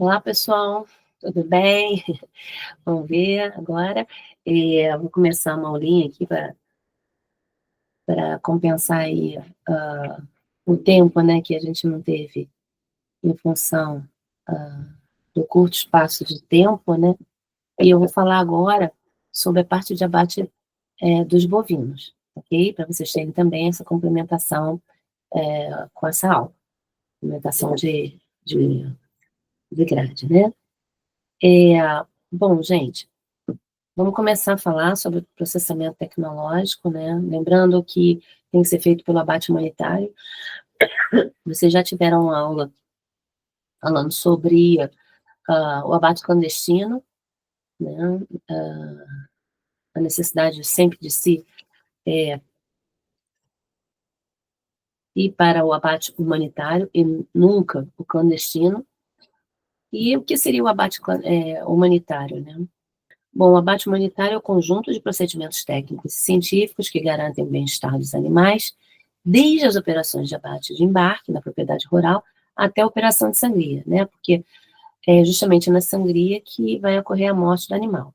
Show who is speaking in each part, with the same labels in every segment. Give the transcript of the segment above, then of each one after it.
Speaker 1: Olá, pessoal, tudo bem? Vamos ver agora. Vou começar uma aulinha aqui para compensar aí, o tempo, né, que a gente não teve em função, hã, do curto espaço de tempo, né, e eu vou falar agora sobre a parte de abate, dos bovinos, ok? Para vocês terem também essa complementação, com essa aula, complementação de de grade, né. Bom, gente, vamos começar a falar sobre o processamento tecnológico, né, lembrando que tem que ser feito pelo abate humanitário. Vocês já tiveram aula falando sobre, o abate clandestino, né, hã, a necessidade sempre de se, eh, ir para o abate humanitário e nunca o clandestino. E o que seria o abate humanitário, né? Bom, o abate humanitário é o conjunto de procedimentos técnicos e científicos que garantem o bem-estar dos animais, desde as operações de abate de embarque na propriedade rural até a operação de sangria, né? Porque é justamente na sangria que vai ocorrer a morte do animal.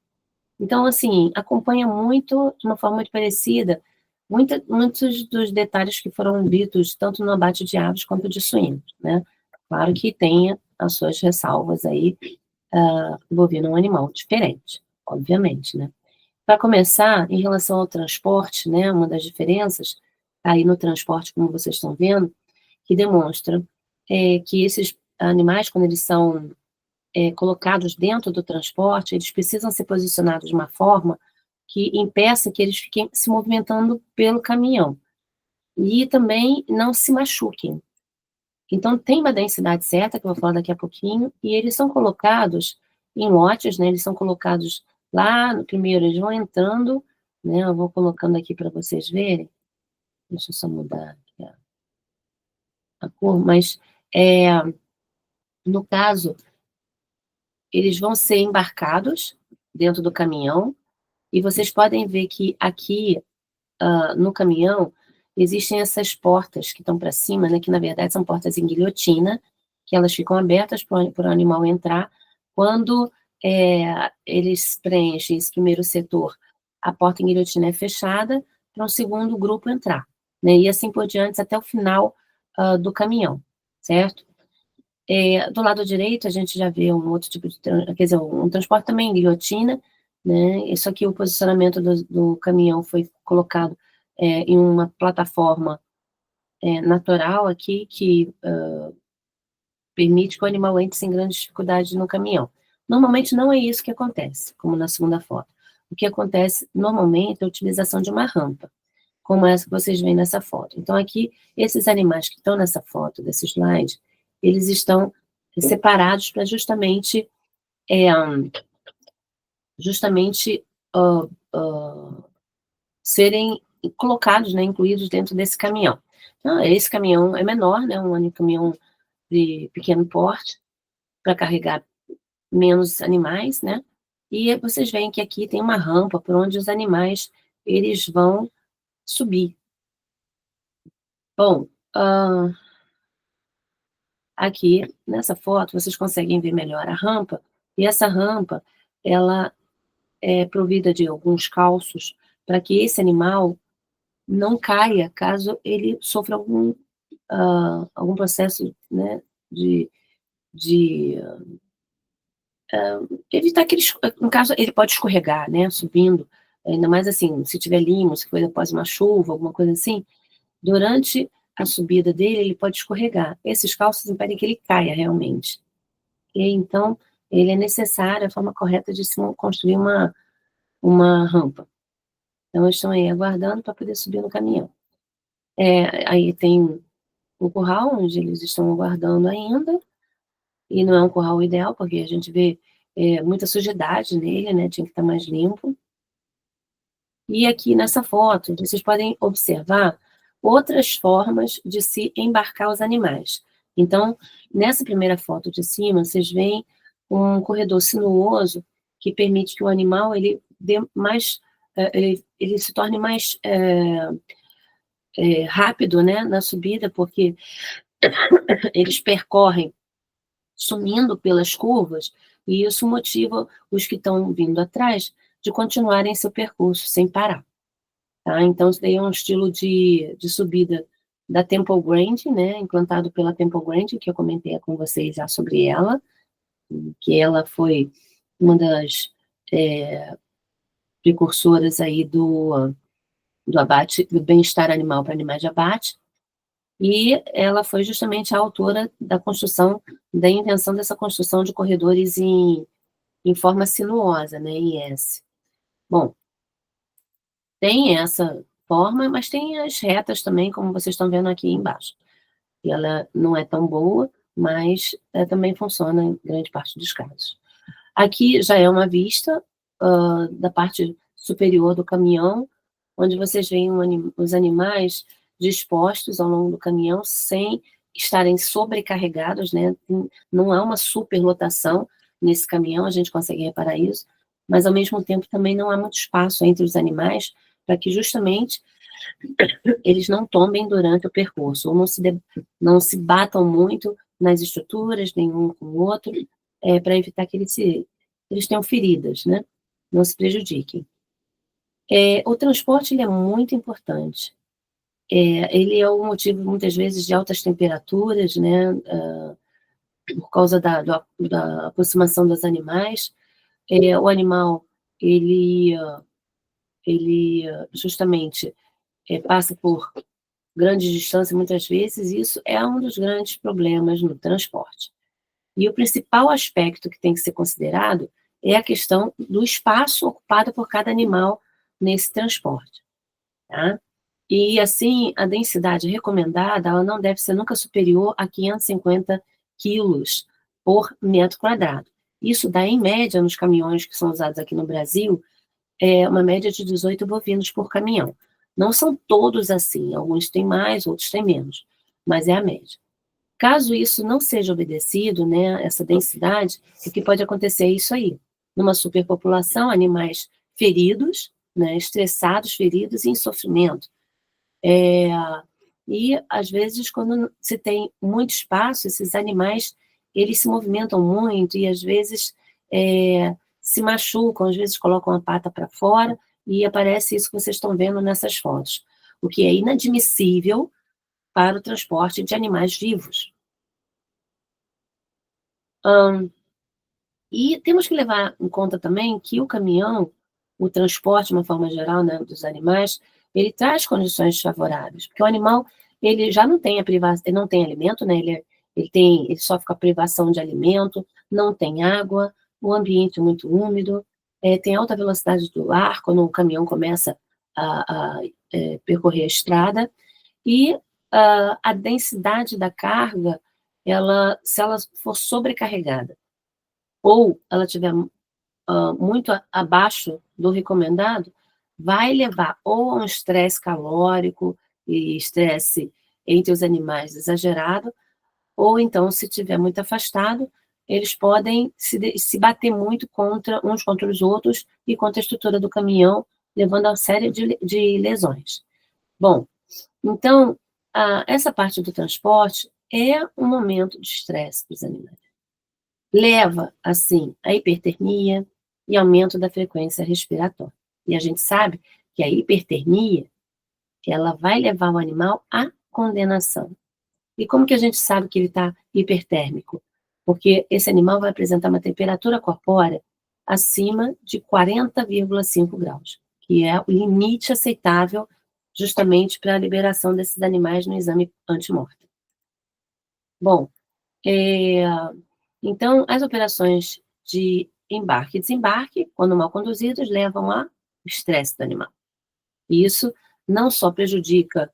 Speaker 1: Então, assim, acompanha muito, de uma forma muito parecida, muitos dos detalhes que foram ditos tanto no abate de aves quanto de suínos, né? Claro que tenha as suas ressalvas aí, o bovino é um animal diferente, obviamente, né? Para começar, em relação ao transporte, né, uma das diferenças, aí no transporte, como vocês estão vendo, que demonstra, que esses animais, quando eles são, colocados dentro do transporte, eles precisam ser posicionados de uma forma que impeça que eles fiquem se movimentando pelo caminhão, e também não se machuquem. Então tem uma densidade certa, que eu vou falar daqui a pouquinho, e eles são colocados em lotes, né, eles são colocados lá no primeiro, eles vão entrando, né, eu vou colocando aqui para vocês verem, deixa eu só mudar aqui a cor, mas, no caso, eles vão ser embarcados dentro do caminhão, e vocês podem ver que aqui, no caminhão, existem essas portas que estão para cima, né, que na verdade são portas em guilhotina, que elas ficam abertas para o animal entrar. Quando, eles preenchem esse primeiro setor, a porta em guilhotina é fechada para um segundo grupo entrar, né, e assim por diante até o final, do caminhão, certo? Do lado direito a gente já vê um outro tipo de quer dizer, um transporte também em guilhotina, né, isso aqui o posicionamento do caminhão foi colocado, em uma plataforma, natural aqui que, permite que o animal entre sem grande dificuldade no caminhão. Normalmente não é isso que acontece, como na segunda foto. O que acontece normalmente é a utilização de uma rampa, como essa que vocês veem nessa foto. Então aqui, esses animais que estão nessa foto, desse slide, eles estão separados para justamente, eh, justamente, hã, serem colocados, né, incluídos dentro desse caminhão. Então, esse caminhão é menor, né, caminhão de pequeno porte, para carregar menos animais, né, e vocês veem que aqui tem uma rampa por onde os animais, eles vão subir. Bom, aqui nessa foto vocês conseguem ver melhor a rampa, e essa rampa, ela é provida de alguns calços, para que esse animal não caia caso ele sofra algum processo, né, de de evitar que ele no caso, ele pode escorregar, né, subindo, ainda mais, assim, se tiver limo, se foi após uma chuva, alguma coisa assim, durante a subida dele, ele pode escorregar. Esses calços impedem que ele caia realmente. E então, ele é necessário a forma correta de se construir uma rampa. Então eles estão aí aguardando para poder subir no caminhão. Aí tem o curral onde eles estão aguardando ainda, e não é um curral ideal, porque a gente vê, muita sujidade nele, né, tinha que estar mais limpo. E aqui nessa foto, vocês podem observar outras formas de se embarcar os animais. Então, nessa primeira foto de cima, vocês veem um corredor sinuoso que permite que o animal ele dê mais, ele se torne mais, rápido, né, na subida, porque eles percorrem sumindo pelas curvas, e isso motiva os que estão vindo atrás de continuarem seu percurso sem parar. Tá? Então, isso daí é um estilo de subida da Temple Grandin, né, implantado pela Temple Grandin, que eu comentei com vocês já sobre ela, que ela foi uma das precursoras aí do abate, do bem-estar animal para animais de abate, e ela foi justamente a autora da construção, da invenção dessa construção de corredores em forma sinuosa, né, em S. Bom, tem essa forma, mas tem as retas também, como vocês estão vendo aqui embaixo. E ela não é tão boa, mas também funciona em grande parte dos casos. Aqui já é uma vista da parte superior do caminhão, onde vocês veem os animais dispostos ao longo do caminhão sem estarem sobrecarregados, né? Não há uma superlotação nesse caminhão, a gente consegue reparar isso, mas ao mesmo tempo também não há muito espaço entre os animais para que justamente eles não tombem durante o percurso, ou não se batam muito nas estruturas, nenhum com o outro, para evitar que eles tenham feridas, né? Não se prejudiquem. O transporte ele é muito importante. Ele é o motivo, muitas vezes, de altas temperaturas, né? Por causa da aproximação dos animais. O animal, ele justamente passa por grandes distâncias, muitas vezes, e isso é um dos grandes problemas no transporte. E o principal aspecto que tem que ser considerado é a questão do espaço ocupado por cada animal nesse transporte, tá? E, assim, a densidade recomendada, ela não deve ser nunca superior a 550 quilos por metro quadrado. Isso dá, em média, nos caminhões que são usados aqui no Brasil, uma média de 18 bovinos por caminhão. Não são todos assim, alguns têm mais, outros têm menos, mas é a média. Caso isso não seja obedecido, né, essa densidade, o que pode acontecer é isso aí. Numa superpopulação, animais feridos, né, estressados, feridos e em sofrimento. E, às vezes, quando se tem muito espaço, esses animais, eles se movimentam muito e, às vezes, se machucam, às vezes colocam a pata para fora e aparece isso que vocês estão vendo nessas fotos, o que é inadmissível para o transporte de animais vivos. E temos que levar em conta também que o caminhão, o transporte, de uma forma geral, né, dos animais, ele traz condições favoráveis, porque o animal, ele já não tem ele não tem alimento, né, ele sofre com a privação de alimento, não tem água, o ambiente é muito úmido, tem alta velocidade do ar quando o caminhão começa a percorrer a estrada, e a densidade da carga, se ela for sobrecarregada, ou ela estiver muito abaixo do recomendado, vai levar ou a um estresse calórico e estresse entre os animais exagerado, ou então, se estiver muito afastado, eles podem se bater muito uns contra os outros e contra a estrutura do caminhão, levando a série de lesões. Bom, então, essa parte do transporte é um momento de estresse para os animais. Leva, assim, à hipertermia e aumento da frequência respiratória. E a gente sabe que a hipertermia, ela vai levar o animal à condenação. E como que a gente sabe que ele está hipertérmico? Porque esse animal vai apresentar uma temperatura corpórea acima de 40,5 graus, que é o limite aceitável justamente para a liberação desses animais no exame antemortem. Bom, então, as operações de embarque e desembarque, quando mal conduzidas, levam ao estresse do animal. E isso não só prejudica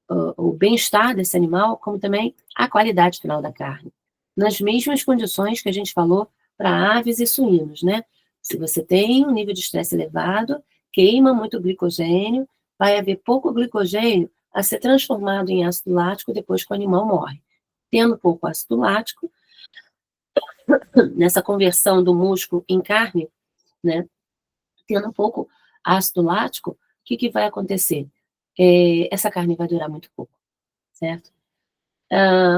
Speaker 1: o bem-estar desse animal, como também a qualidade final da carne. Nas mesmas condições que a gente falou para aves e suínos, né? Se você tem um nível de estresse elevado, queima muito glicogênio, vai haver pouco glicogênio a ser transformado em ácido lático depois que o animal morre. Tendo pouco ácido lático, nessa conversão do músculo em carne, né? Tendo pouco ácido lático, o que vai acontecer? Essa carne vai durar muito pouco, certo?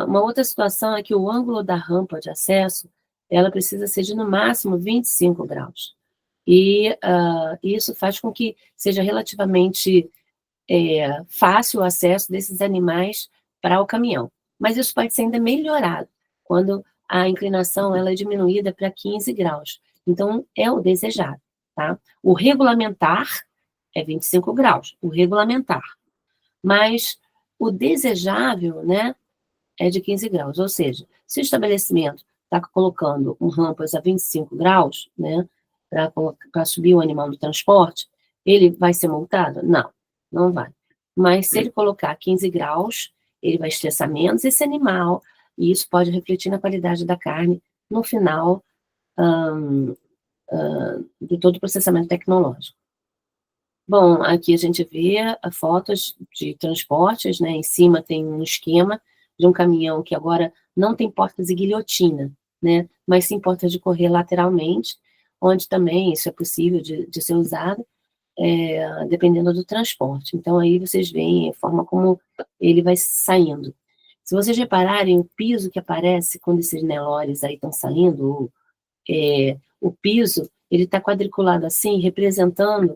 Speaker 1: Uma outra situação é que o ângulo da rampa de acesso, ela precisa ser de, no máximo, 25 graus. E isso faz com que seja relativamente fácil o acesso desses animais para o caminhão. Mas isso pode ser ainda melhorado, quando a inclinação ela é diminuída para 15 graus. Então, é o desejado, tá? O regulamentar é 25 graus, o regulamentar. Mas o desejável, né, é de 15 graus. Ou seja, se o estabelecimento está colocando rampas a 25 graus, né, para subir o animal no transporte, ele vai ser multado? Não, não vai. Mas se ele colocar 15 graus, ele vai estressar menos esse animal, e isso pode refletir na qualidade da carne no final de todo o processamento tecnológico. Bom, aqui a gente vê fotos de transportes, né? Em cima tem um esquema de um caminhão que agora não tem portas e guilhotina, né? Mas sim portas de correr lateralmente, onde também isso é possível de ser usado, dependendo do transporte. Então, aí vocês veem a forma como ele vai saindo. Se vocês repararem, o piso que aparece quando esses Nelores aí estão saindo, o piso, ele está quadriculado assim, representando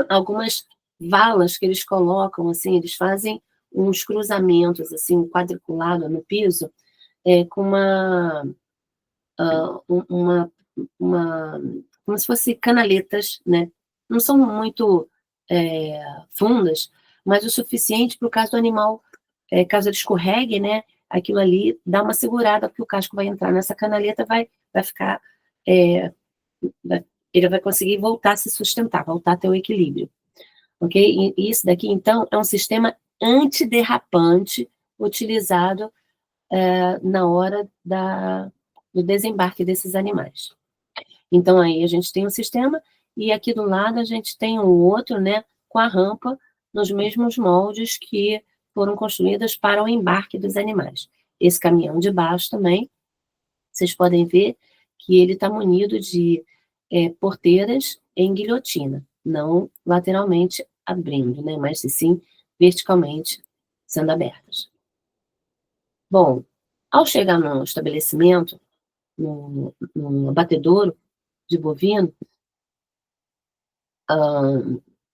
Speaker 1: algumas valas que eles colocam, assim, eles fazem uns cruzamentos, assim, quadriculado no piso, com uma, como se fosse canaletas, né? Não são muito fundas, mas o suficiente para o caso do animal, caso ele escorregue, né? Aquilo ali dá uma segurada, porque o casco vai entrar nessa canaleta, vai ficar, ele vai conseguir voltar a se sustentar, voltar a ter o equilíbrio. Ok? E isso daqui, então, é um sistema antiderrapante utilizado na hora do desembarque desses animais. Então, aí a gente tem um sistema, e aqui do lado a gente tem um outro, né, com a rampa, nos mesmos moldes que foram construídas para o embarque dos animais. Esse caminhão de baixo também, vocês podem ver que ele está munido de porteiras em guilhotina, não lateralmente abrindo, né, mas sim verticalmente sendo abertas. Bom, ao chegar no estabelecimento, no abatedouro de bovino,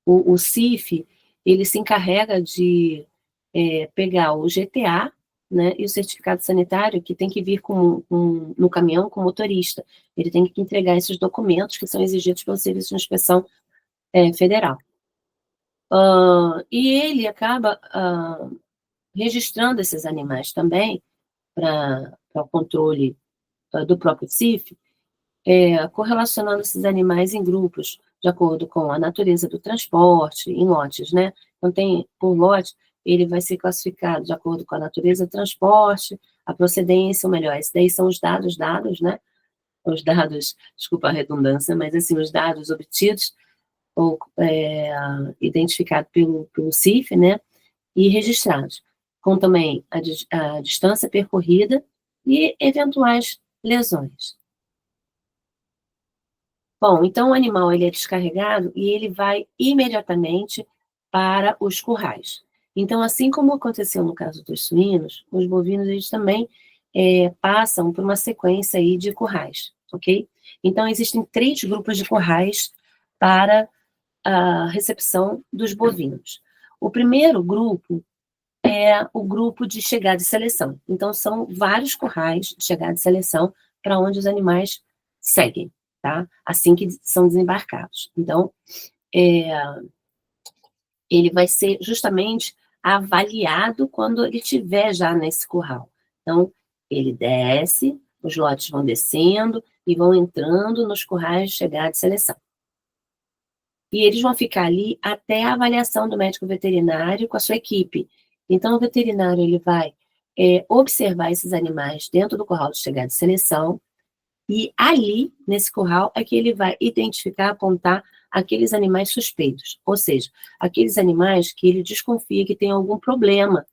Speaker 1: o CIF, ele se encarrega de pegar o GTA, né, e o certificado sanitário, que tem que vir no caminhão com o motorista. Ele tem que entregar esses documentos que são exigidos pelo Serviço de Inspeção Federal. E ele acaba registrando esses animais também para o controle do próprio CIF, correlacionando esses animais em grupos, de acordo com a natureza do transporte, em lotes, né? Então, por lote, ele vai ser classificado de acordo com a natureza do transporte, a procedência, ou melhor, esses daí são os dados, né? Os dados, desculpa a redundância, mas assim, os dados obtidos ou identificados pelo CIF, né? E registrados, com também a distância percorrida e eventuais lesões. Bom, então o animal ele é descarregado e ele vai imediatamente para os currais. Então, assim como aconteceu no caso dos suínos, os bovinos eles também passam por uma sequência aí de currais, ok? Então, existem 3 grupos de currais para a recepção dos bovinos. O primeiro grupo é o grupo de chegada e seleção. Então, são vários currais de chegada e seleção para onde os animais seguem, tá? Assim que são desembarcados. Então, ele vai ser justamente avaliado quando ele estiver já nesse curral. Então, ele desce, os lotes vão descendo e vão entrando nos currais de chegada e seleção. E eles vão ficar ali até a avaliação do médico veterinário com a sua equipe. Então, o veterinário ele vai observar esses animais dentro do curral de chegada e seleção, e ali, nesse curral, é que ele vai identificar, apontar aqueles animais suspeitos, ou seja, aqueles animais que ele desconfia que tem algum problema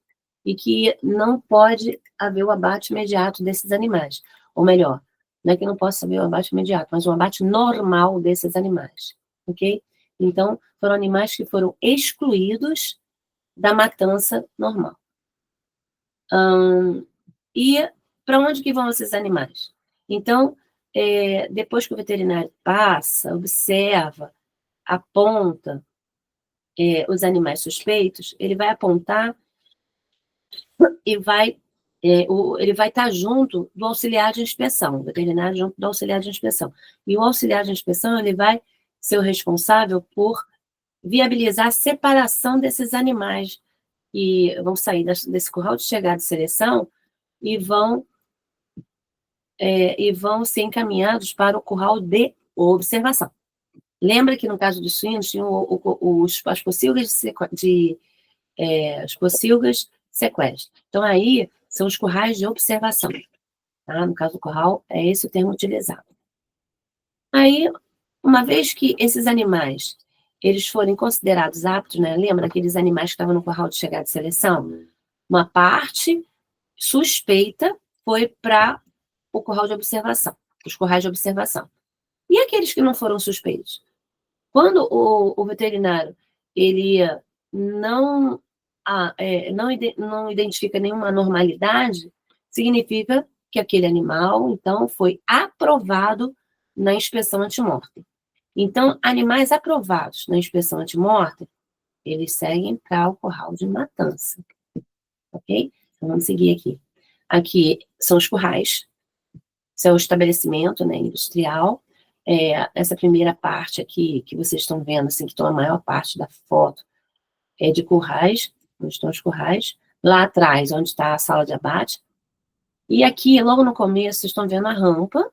Speaker 1: e que não pode haver o abate imediato desses animais. Ou melhor, não é que não possa haver o abate imediato, mas um abate normal desses animais, ok? Então, foram animais que foram excluídos da matança normal. E para onde que vão esses animais? Então, depois que o veterinário passa, observa, aponta os animais suspeitos, ele vai apontar e ele vai estar junto do auxiliar de inspeção, o veterinário junto do auxiliar de inspeção. E o auxiliar de inspeção, ele vai ser o responsável por viabilizar a separação desses animais que vão sair desse curral de chegada e seleção e vão ser encaminhados para o curral de observação. Lembra que no caso dos suínos tinham as pocilgas as pocilgas sequestro. Então, aí são os currais de observação. Tá? No caso do curral, é esse o termo utilizado. Aí, uma vez que esses animais eles forem considerados aptos, né? Lembra daqueles animais que estavam no curral de chegada e seleção? Uma parte suspeita foi para o curral de observação, os currais de observação. E aqueles que não foram suspeitos? Quando o veterinário ele não identifica nenhuma anormalidade, significa que aquele animal, então, foi aprovado na inspeção antimortem. Então, animais aprovados na inspeção antimortem, eles seguem para o curral de matança. Ok? Então, vamos seguir aqui. Aqui são os currais, esse é o estabelecimento, né, industrial. Essa primeira parte aqui, que vocês estão vendo, assim, que toma a maior parte da foto, é de currais, onde estão os currais. Lá atrás, onde está a sala de abate. E aqui, logo no começo, vocês estão vendo a rampa,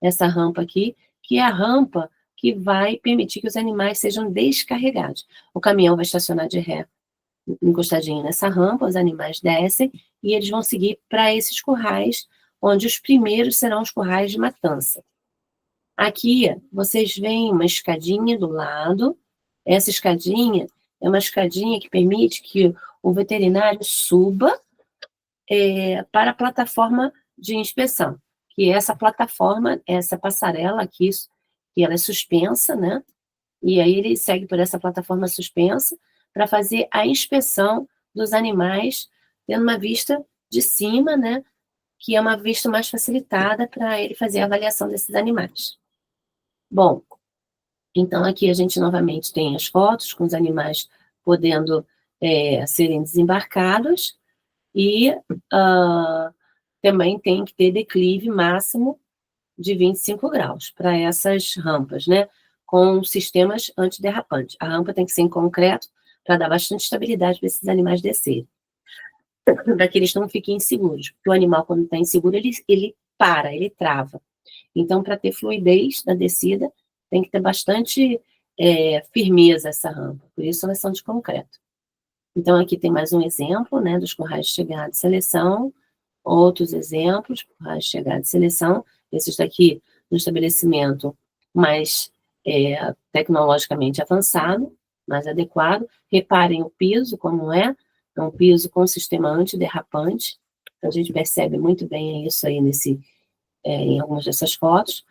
Speaker 1: essa rampa aqui, que é a rampa que vai permitir que os animais sejam descarregados. O caminhão vai estacionar de ré, encostadinho nessa rampa, os animais descem e eles vão seguir para esses currais, onde os primeiros serão os currais de matança. Aqui, vocês veem uma escadinha do lado. Essa escadinha é uma escadinha que permite que o veterinário suba para a plataforma de inspeção, que é essa plataforma, essa passarela aqui, que ela é suspensa, né? E aí ele segue por essa plataforma suspensa para fazer a inspeção dos animais, tendo uma vista de cima, né? Que é uma vista mais facilitada para ele fazer a avaliação desses animais. Bom, então aqui a gente novamente tem as fotos com os animais podendo serem desembarcados e também tem que ter declive máximo de 25 graus para essas rampas, né? Com sistemas antiderrapantes. A rampa tem que ser em concreto para dar bastante estabilidade para esses animais descerem, para que eles não fiquem inseguros, porque o animal, quando está inseguro, ele para, ele trava. Então, para ter fluidez na descida, tem que ter bastante firmeza essa rampa, por isso elas são de concreto. Então, aqui tem mais um exemplo, né, dos currais de chegada e seleção, outros exemplos, currais de chegada e seleção, esses daqui no estabelecimento mais tecnologicamente avançado, mais adequado. Reparem o piso, como é um piso com sistema antiderrapante, então a gente percebe muito bem isso aí em algumas dessas fotos.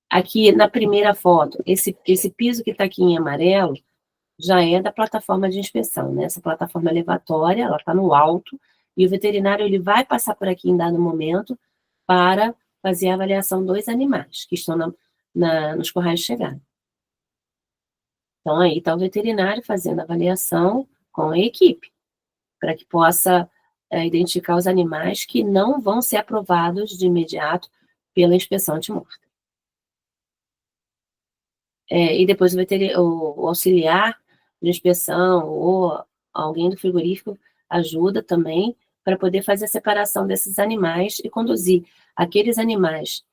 Speaker 1: Aqui, na primeira foto, esse piso que está aqui em amarelo, já é da plataforma de inspeção, né? Essa plataforma elevatória, ela está no alto, e o veterinário ele vai passar por aqui em dado momento para fazer a avaliação dos animais que estão nos currais de chegada. Então, aí está o veterinário fazendo a avaliação com a equipe, para que possa identificar os animais que não vão ser aprovados de imediato pela inspeção antimortem. E depois o auxiliar de inspeção ou alguém do frigorífico ajuda também para poder fazer a separação desses animais e conduzir aqueles animais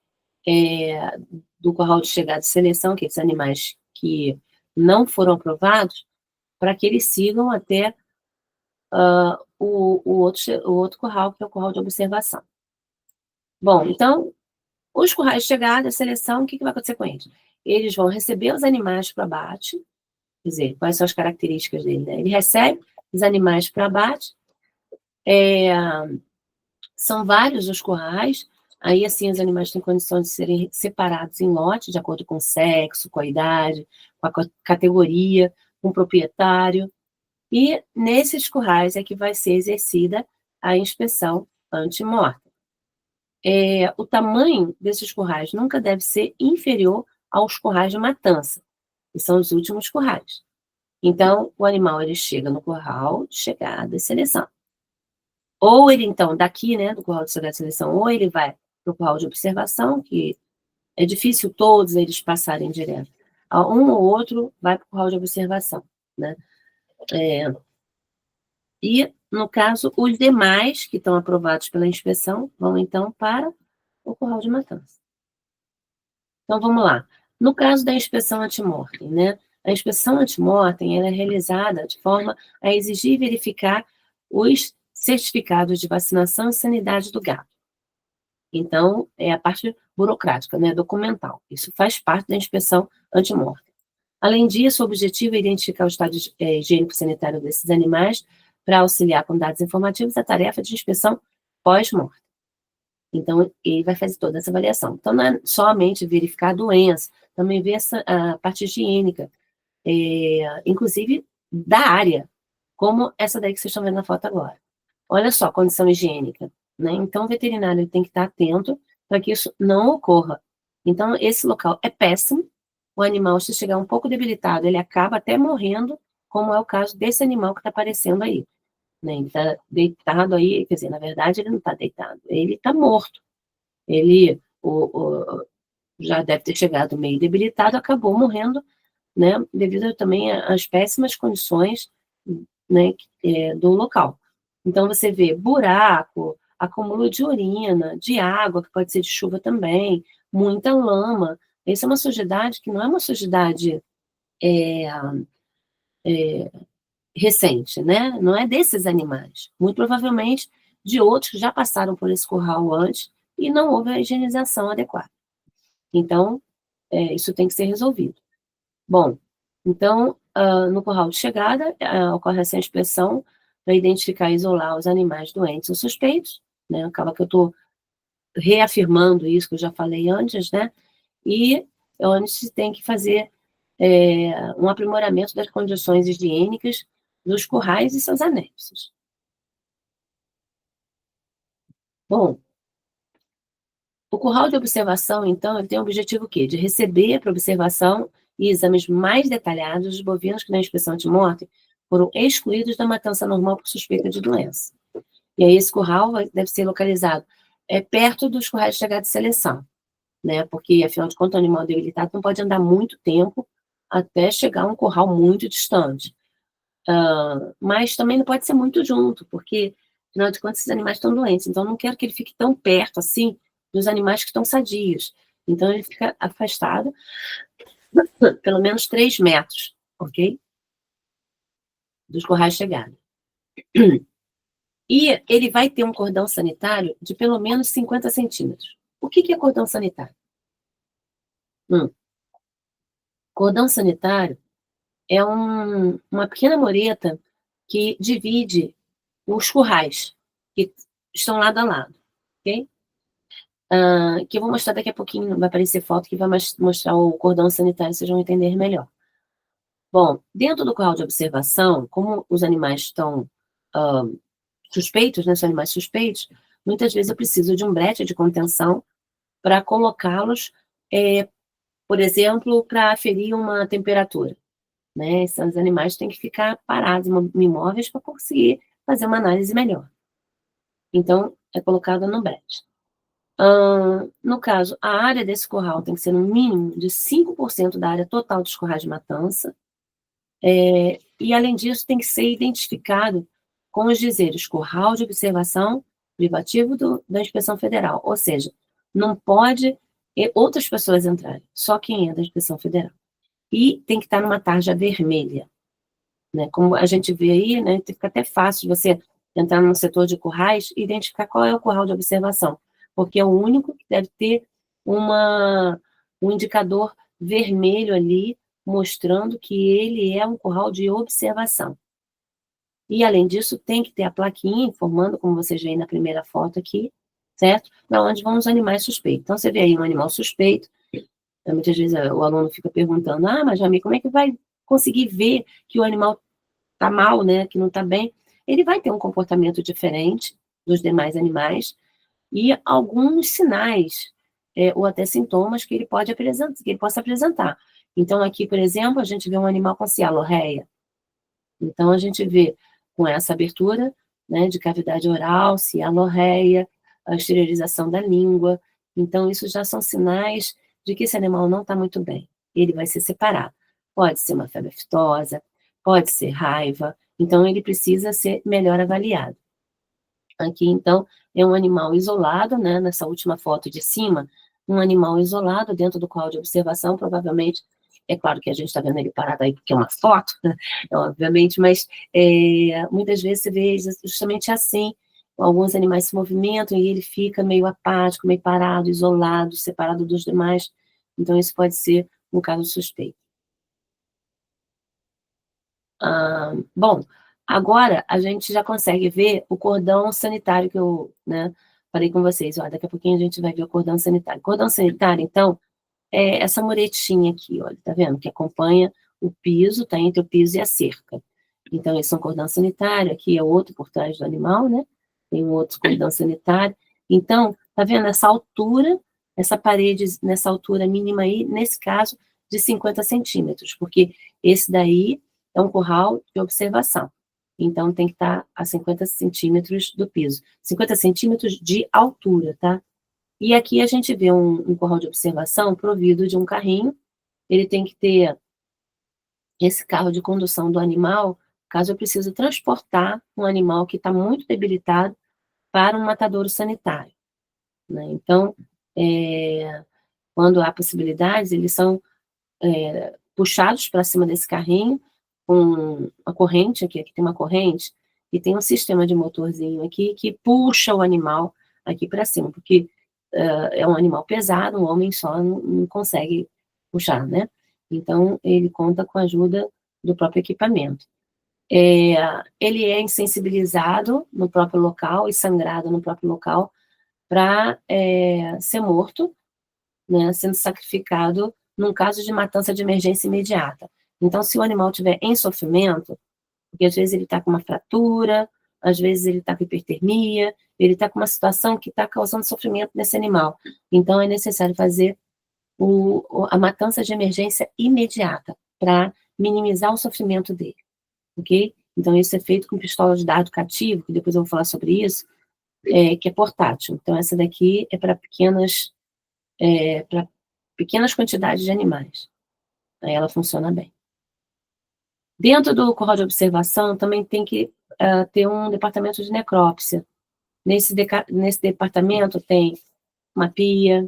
Speaker 1: do curral de chegada e seleção, aqueles animais que não foram aprovados, para que eles sigam até o outro curral, que é o curral de observação. Bom, então, os currais de chegada e seleção, o que vai acontecer com eles? Eles vão receber os animais para abate, quer dizer, quais são as características dele, né? Ele recebe os animais para abate, são vários os currais, aí assim os animais têm condições de serem separados em lotes, de acordo com o sexo, com a idade, com a categoria, com o proprietário, e nesses currais é que vai ser exercida a inspeção antemortem. O tamanho desses currais nunca deve ser inferior aos currais de matança, que são os últimos currais. Então, o animal ele chega no curral de chegada e seleção. Ou ele, então, daqui, né, do curral de chegada e seleção, ou ele vai para o curral de observação, que é difícil todos eles passarem direto. Um ou outro vai para o curral de observação, né? E, no caso, os demais que estão aprovados pela inspeção vão, então, para o curral de matança. Então, vamos lá. No caso da inspeção antemortem, né? A inspeção antemortem ela é realizada de forma a exigir e verificar os certificados de vacinação e sanidade do gado. Então, é a parte burocrática, né? Documental. Isso faz parte da inspeção antemortem. Além disso, o objetivo é identificar o estado higiênico-sanitário desses animais para auxiliar com dados informativos a tarefa de inspeção pós-morte. Então, ele vai fazer toda essa avaliação. Então, não é somente verificar a doença, também ver a parte higiênica, inclusive da área, como essa daí que vocês estão vendo na foto agora. Olha só, condição higiênica, né? Então, o veterinário tem que estar atento para que isso não ocorra. Então, esse local é péssimo, o animal, se chegar um pouco debilitado, ele acaba até morrendo, como é o caso desse animal que está aparecendo aí. Né? Ele está deitado aí, quer dizer, na verdade, ele não está deitado, ele está morto. Ele já deve ter chegado meio debilitado, acabou morrendo, né, devido também às péssimas condições, né, do local. Então, você vê buraco, acúmulo de urina, de água, que pode ser de chuva também, muita lama. Essa é uma sujidade que não é uma sujidade recente, né? Não é desses animais. Muito provavelmente de outros que já passaram por esse curral antes e não houve a higienização adequada. Então, isso tem que ser resolvido. Bom, então, no curral de chegada, ocorre essa inspeção para identificar e isolar os animais doentes ou suspeitos, né? Acaba que eu estou reafirmando isso que eu já falei antes, né? E onde se tem que fazer um aprimoramento das condições higiênicas dos currais e seus anexos. Bom, o curral de observação, então, ele tem o objetivo o quê? De receber para observação e exames mais detalhados dos bovinos que na inspeção antemortem foram excluídos da matança normal por suspeita de doença. E aí esse curral deve ser localizado perto dos currais de chegada de seleção, né? Porque, afinal de contas, o animal debilitado não pode andar muito tempo até chegar a um curral muito distante. Mas também não pode ser muito junto, porque, afinal de contas, esses animais estão doentes. Então, eu não quero que ele fique tão perto, assim, dos animais que estão sadios. Então, ele fica afastado pelo menos 3 metros, ok? Dos currais de chegada. E ele vai ter um cordão sanitário de pelo menos 50 centímetros. O que é cordão sanitário? Cordão sanitário é uma pequena mureta que divide os currais que estão lado a lado, ok? Que eu vou mostrar daqui a pouquinho, vai aparecer foto que vai mostrar o cordão sanitário, vocês vão entender melhor. Bom, dentro do curral de observação, como os animais estão suspeitos, né, são animais suspeitos, muitas vezes eu preciso de um brete de contenção para colocá-los, por exemplo, para aferir uma temperatura. Né? Esses animais têm que ficar parados, imóveis, para conseguir fazer uma análise melhor. Então, é colocado no brete. No caso, a área desse curral tem que ser no mínimo de 5% da área total dos currais de matança, e, além disso, tem que ser identificado com os dizeres curral de observação privativo da Inspeção Federal, ou seja, não pode outras pessoas entrarem, só quem é da Inspeção Federal. E tem que estar numa tarja vermelha, né? Como a gente vê aí, né, fica até fácil você entrar no setor de currais e identificar qual é o curral de observação, porque é o único que deve ter um indicador vermelho ali, mostrando que ele é um curral de observação. E, além disso, tem que ter a plaquinha informando, como vocês veem na primeira foto aqui, certo? Para onde vão os animais suspeitos. Então, você vê aí um animal suspeito, muitas vezes o aluno fica perguntando, mas Jamie, como é que vai conseguir ver que o animal está mal, né, que não está bem? Ele vai ter um comportamento diferente, dos demais animais, e alguns sinais, ou até sintomas que ele possa apresentar. Então, aqui, por exemplo, a gente vê um animal com cialorreia. Então, a gente vê com essa abertura, né, de cavidade oral, cialorreia, a esterilização da língua. Então, isso já são sinais de que esse animal não está muito bem. Ele vai ser separado. Pode ser uma febre aftosa, pode ser raiva. Então, ele precisa ser melhor avaliado. Aqui, então, é um animal isolado, né, nessa última foto de cima, um animal isolado dentro do qual de observação, provavelmente, é claro que a gente está vendo ele parado aí porque é uma foto, né, obviamente, mas muitas vezes você vê justamente assim, alguns animais se movimentam e ele fica meio apático, meio parado, isolado, separado dos demais, então isso pode ser um caso suspeito. Bom, agora a gente já consegue ver o cordão sanitário que eu, né, falei com vocês. Ó, daqui a pouquinho a gente vai ver o cordão sanitário. Cordão sanitário, então, é essa muretinha aqui, olha, tá vendo? Que acompanha o piso, tá entre o piso e a cerca. Então, esse é um cordão sanitário, aqui é outro por trás do animal, né? Tem um outro cordão sanitário. Então, tá vendo essa altura, essa parede, nessa altura mínima aí, nesse caso, de 50 centímetros, porque esse daí é um curral de observação. Então, tem que estar a 50 centímetros do piso. 50 centímetros de altura, tá? E aqui a gente vê um curral de observação provido de um carrinho. Ele tem que ter esse carro de condução do animal, caso eu precise transportar um animal que está muito debilitado para um matadouro sanitário, né? Então, quando há possibilidades, eles são puxados para cima desse carrinho, com a corrente aqui tem uma corrente, e tem um sistema de motorzinho aqui que puxa o animal aqui para cima, porque é um animal pesado, um homem só não consegue puxar, né? Então, ele conta com a ajuda do próprio equipamento. Ele é insensibilizado no próprio local e sangrado no próprio local para ser morto, né, sendo sacrificado num caso de matança de emergência imediata. Então, se o animal estiver em sofrimento, porque às vezes ele está com uma fratura, às vezes ele está com hipertermia, ele está com uma situação que está causando sofrimento nesse animal. Então, é necessário fazer a matança de emergência imediata para minimizar o sofrimento dele, ok? Então, isso é feito com pistola de dardo cativo, que depois eu vou falar sobre isso, que é portátil. Então, essa daqui é para pequenas quantidades de animais. Aí ela funciona bem. Dentro do curral de observação, também tem que ter um departamento de necrópsia. Nesse departamento tem uma pia,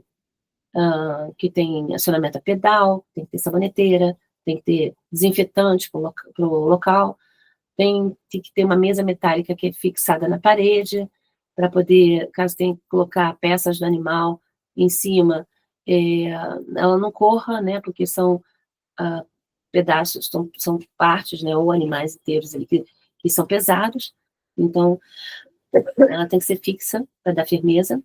Speaker 1: que tem acionamento a pedal, tem que ter saboneteira, tem que ter desinfetante para o local, tem que ter uma mesa metálica que é fixada na parede, para poder, caso tenha que colocar peças do animal em cima, ela não corra, né, porque são pedaços, são partes, né, ou animais inteiros ali que são pesados, então ela tem que ser fixa para dar firmeza.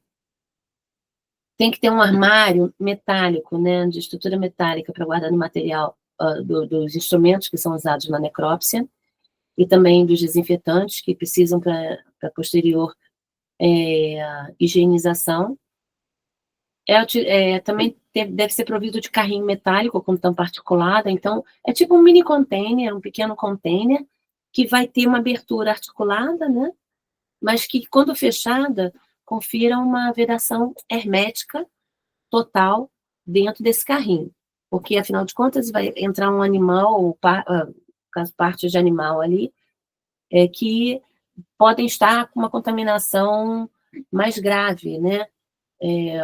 Speaker 1: Tem que ter um armário metálico, né, de estrutura metálica para guardar o material dos instrumentos que são usados na necrópsia e também dos desinfetantes que precisam para posterior higienização. Também deve ser provido de carrinho metálico com tampa articulada, então é tipo um mini container, um pequeno container, que vai ter uma abertura articulada, né? Mas que, quando fechada, confira uma vedação hermética total dentro desse carrinho. Porque, afinal de contas, vai entrar um animal, ou caso parte de animal ali, que podem estar com uma contaminação mais grave, né?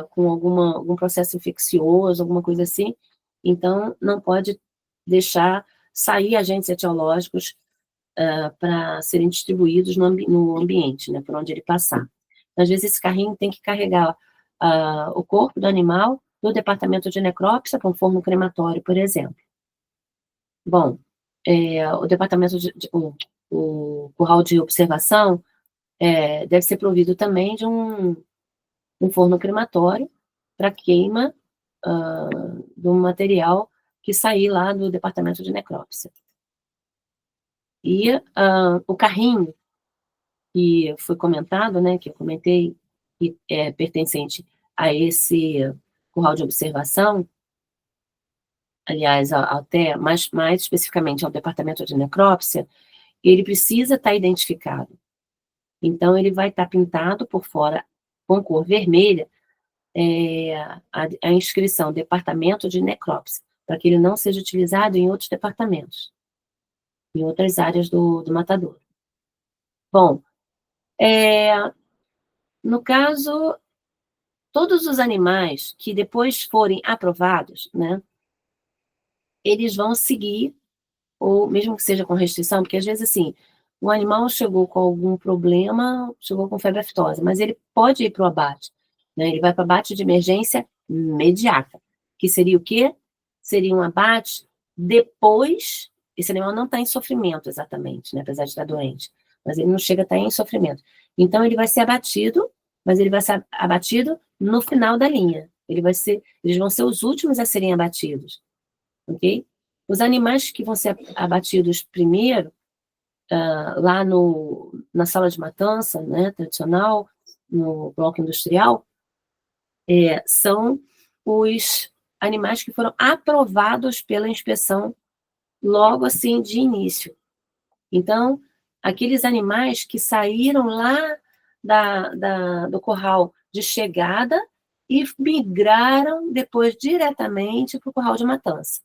Speaker 1: Com algum processo infeccioso, alguma coisa assim. Então, não pode deixar sair agentes etiológicos para serem distribuídos no ambiente, né, por onde ele passar. Às vezes, esse carrinho tem que carregar o corpo do animal do departamento de necrópsia para um forno crematório, por exemplo. Bom, o departamento o curral de observação deve ser provido também de um forno crematório para queima do material que sair lá do departamento de necrópsia. E o carrinho que foi comentado, né, que eu comentei, que é pertencente a esse curral de observação, aliás, até mais especificamente ao departamento de necrópsia, ele precisa estar identificado. Então, ele vai estar pintado por fora com cor vermelha, a inscrição Departamento de Necrópsia, para que ele não seja utilizado em outros departamentos, em outras áreas do matador. Bom, no caso, todos os animais que depois forem aprovados, né, eles vão seguir, ou mesmo que seja com restrição, porque às vezes assim, o animal chegou com algum problema, chegou com febre aftosa, mas ele pode ir para o abate, né? Ele vai para o abate de emergência imediata, que seria o quê? Seria um abate depois, esse animal não está em sofrimento exatamente, né? Apesar de estar doente, mas ele não chega a estar em sofrimento. Então ele vai ser abatido, mas ele vai ser abatido no final da linha. Eles vão ser os últimos a serem abatidos, ok? Os animais que vão ser abatidos primeiro, lá na sala de matança, né, tradicional, no bloco industrial, são os animais que foram aprovados pela inspeção logo assim de início. Então, aqueles animais que saíram lá do curral de chegada e migraram depois diretamente para o curral de matança.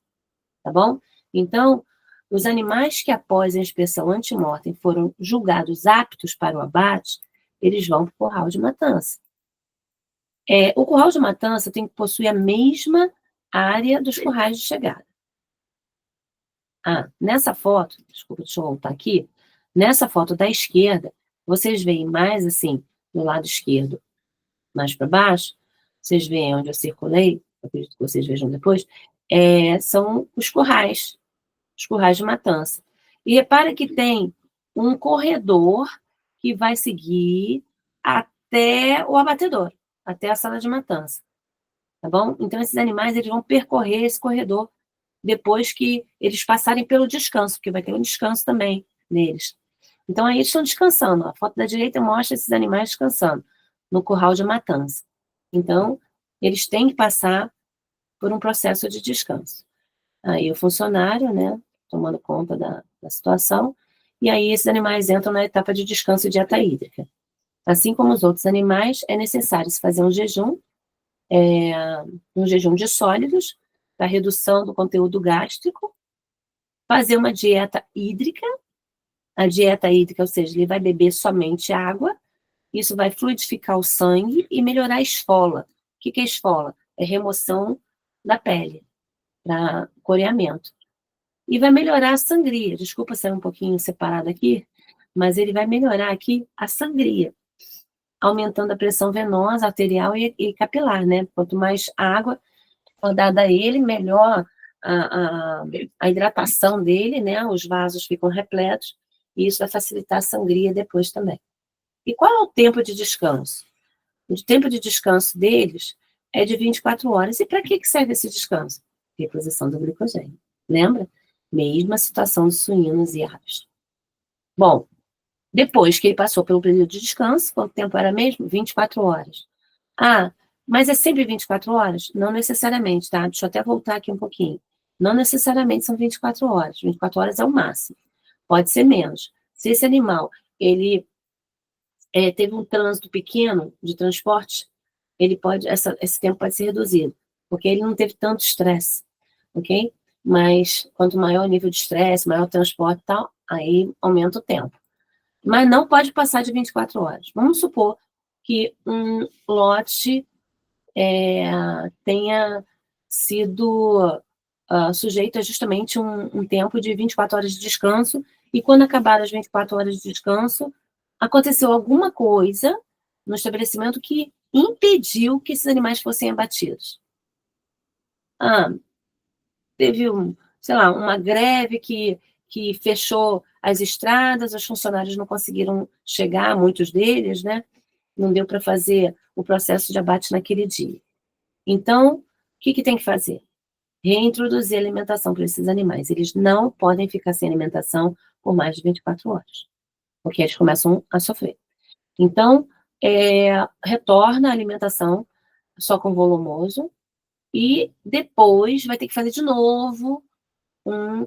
Speaker 1: Tá bom? Então, os animais que após a inspeção antemortem foram julgados aptos para o abate, eles vão para o curral de matança. O curral de matança tem que possuir a mesma área dos currais de chegada. Nessa foto, desculpa, deixa eu voltar aqui, nessa foto da esquerda, vocês veem mais assim, no lado esquerdo, mais para baixo, vocês veem onde eu circulei, acredito que vocês vejam depois, são os currais de matança. E repara que tem um corredor que vai seguir até o abatedor, até a sala de matança, tá bom? Então, esses animais, eles vão percorrer esse corredor depois que eles passarem pelo descanso, porque vai ter um descanso também neles. Então, aí eles estão descansando. A foto da direita mostra esses animais descansando no curral de matança. Então, eles têm que passar por um processo de descanso. Aí o funcionário, né, tomando conta da situação, e aí esses animais entram na etapa de descanso e dieta hídrica. Assim como os outros animais, é necessário se fazer um jejum de sólidos, para redução do conteúdo gástrico, fazer uma dieta hídrica, a dieta hídrica, ou seja, ele vai beber somente água, isso vai fluidificar o sangue e melhorar a esfola. O que é esfola? É remoção da pele, para coreamento. E vai melhorar a sangria. Desculpa sair um pouquinho separado aqui, mas ele vai melhorar aqui a sangria, aumentando a pressão venosa, arterial e capilar, né? Quanto mais água for dada a ele, melhor a hidratação dele, né? Os vasos ficam repletos, e isso vai facilitar a sangria depois também. E qual é o tempo de descanso? O tempo de descanso deles é de 24 horas. E para que serve esse descanso? Reposição do glicogênio. Lembra? Mesma situação dos suínos e aves. Bom, depois que ele passou pelo período de descanso, quanto tempo era mesmo? 24 horas. Mas é sempre 24 horas? Não necessariamente, tá? Deixa eu até voltar aqui um pouquinho. Não necessariamente são 24 horas. 24 horas é o máximo. Pode ser menos. Se esse animal, ele teve um trânsito pequeno de transporte, esse tempo pode ser reduzido, porque ele não teve tanto estresse, ok? Mas quanto maior o nível de estresse, maior o transporte e tal, aí aumenta o tempo. Mas não pode passar de 24 horas. Vamos supor que um lote tenha sido sujeito a justamente um tempo de 24 horas de descanso, e quando acabar as 24 horas de descanso, aconteceu alguma coisa no estabelecimento que impediu que esses animais fossem abatidos. Teve sei lá, uma greve que fechou as estradas, os funcionários não conseguiram chegar, muitos deles, né? Não deu para fazer o processo de abate naquele dia. Então, o que tem que fazer? Reintroduzir alimentação para esses animais. Eles não podem ficar sem alimentação por mais de 24 horas. porque eles começam a sofrer. Então, retorna a alimentação só com volumoso, e depois vai ter que fazer de novo um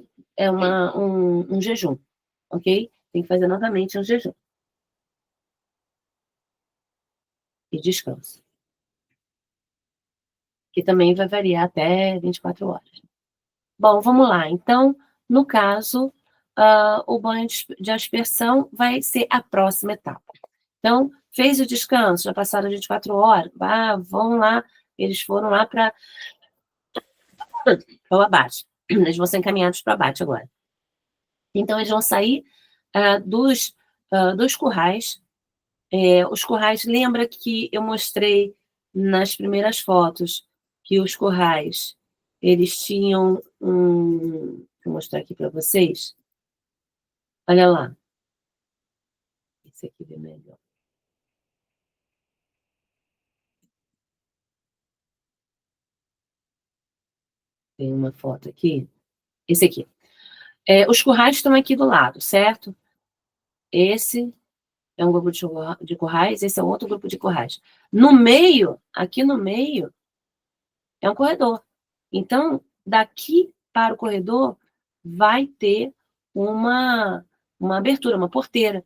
Speaker 1: jejum, ok? Tem que fazer novamente um jejum. E descanso. Que também vai variar até 24 horas. Bom, vamos lá. Então, no caso, o banho de aspersão vai ser a próxima etapa. Então, fez o descanso, já passaram 24 horas, vão lá, eles foram lá para o abate. Eles vão ser encaminhados para o abate agora. Então, eles vão sair dos currais. Os currais, lembra que eu mostrei nas primeiras fotos que os currais, eles tinham vou mostrar aqui para vocês. Olha lá. Esse aqui vê melhor. Tem uma foto aqui. Esse aqui. Os currais estão aqui do lado, certo? Esse é um grupo de currais, esse é outro grupo de currais. No meio, aqui no meio, é um corredor. Então, daqui para o corredor, vai ter uma abertura, uma porteira.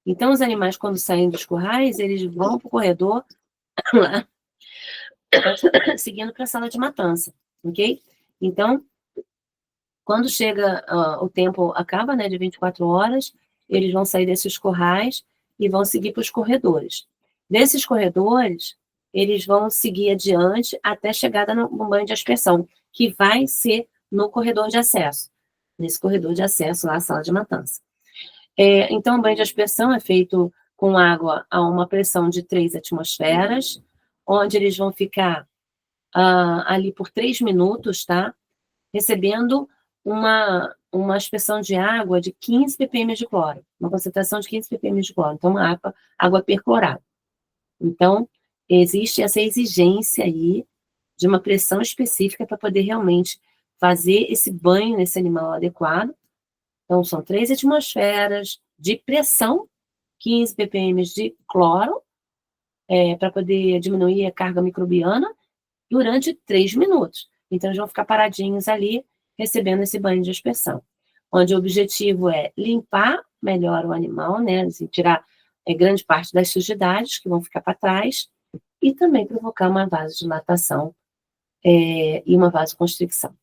Speaker 1: Então, os animais, quando saem dos currais, eles vão para o corredor, lá, seguindo para a sala de matança, ok? Então, quando chega, o tempo acaba, né, de 24 horas, eles vão sair desses currais e vão seguir para os corredores. Desses corredores, eles vão seguir adiante até a chegada no banho de aspersão, que vai ser no corredor de acesso. Nesse corredor de acesso lá à sala de matança. Então, o banho de aspersão é feito com água a uma pressão de 3 atmosferas, onde eles vão ficar ali por 3 minutos, tá? Recebendo uma aspersão de água de 15 ppm de cloro, uma concentração de 15 ppm de cloro, então uma água perclorada. Então, existe essa exigência aí de uma pressão específica para poder realmente fazer esse banho nesse animal adequado. Então, são 3 atmosferas de pressão, 15 ppm de cloro, para poder diminuir a carga microbiana, durante 3 minutos. Então, eles vão ficar paradinhos ali, recebendo esse banho de aspersão, onde o objetivo é limpar melhor o animal, né, assim, tirar grande parte das sujidades que vão ficar para trás, e também provocar uma vasodilatação e uma vasoconstricção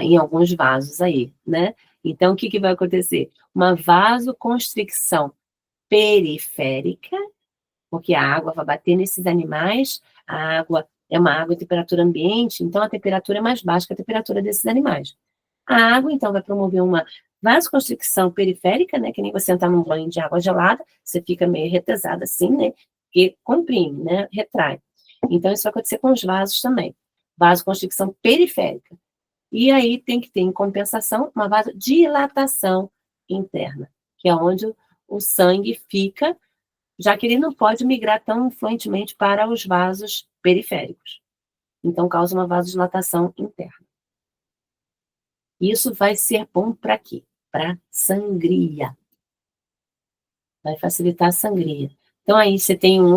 Speaker 1: em alguns vasos aí, né? Então, o que vai acontecer? Uma vasoconstricção periférica, porque a água vai bater nesses animais, a água é uma água em temperatura ambiente, então a temperatura é mais baixa que a temperatura desses animais. A água, então, vai promover uma vasoconstricção periférica, né, que nem você entrar num banho de água gelada, você fica meio retesada assim, né, que comprime, né, retrai. Então, isso vai acontecer com os vasos também. Vasoconstricção periférica. E aí tem que ter, em compensação, uma vasodilatação interna, que é onde o sangue fica, já que ele não pode migrar tão fluentemente para os vasos periféricos. Então, causa uma vasodilatação interna. Isso vai ser bom para quê? Para sangria. Vai facilitar a sangria. Então, aí você tem uma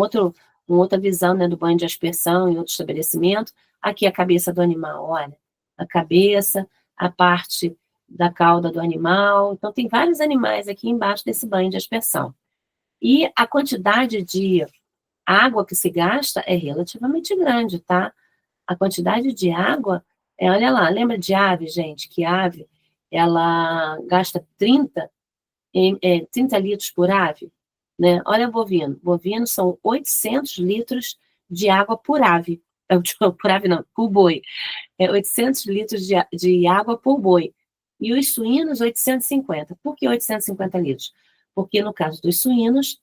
Speaker 1: outra visão, né, do banho de aspersão em outro estabelecimento. Aqui a cabeça do animal, olha. A cabeça, a parte da cauda do animal. Então, tem vários animais aqui embaixo desse banho de aspersão. E a quantidade de água que se gasta é relativamente grande, tá? A quantidade de água, olha lá, lembra de ave, gente? Que ave, ela gasta 30 litros por ave, né? Olha bovino. Bovino são 800 litros de água por ave. Por ave não, por boi. 800 litros de água por boi. E os suínos, 850. Por que 850 litros? Porque no caso dos suínos,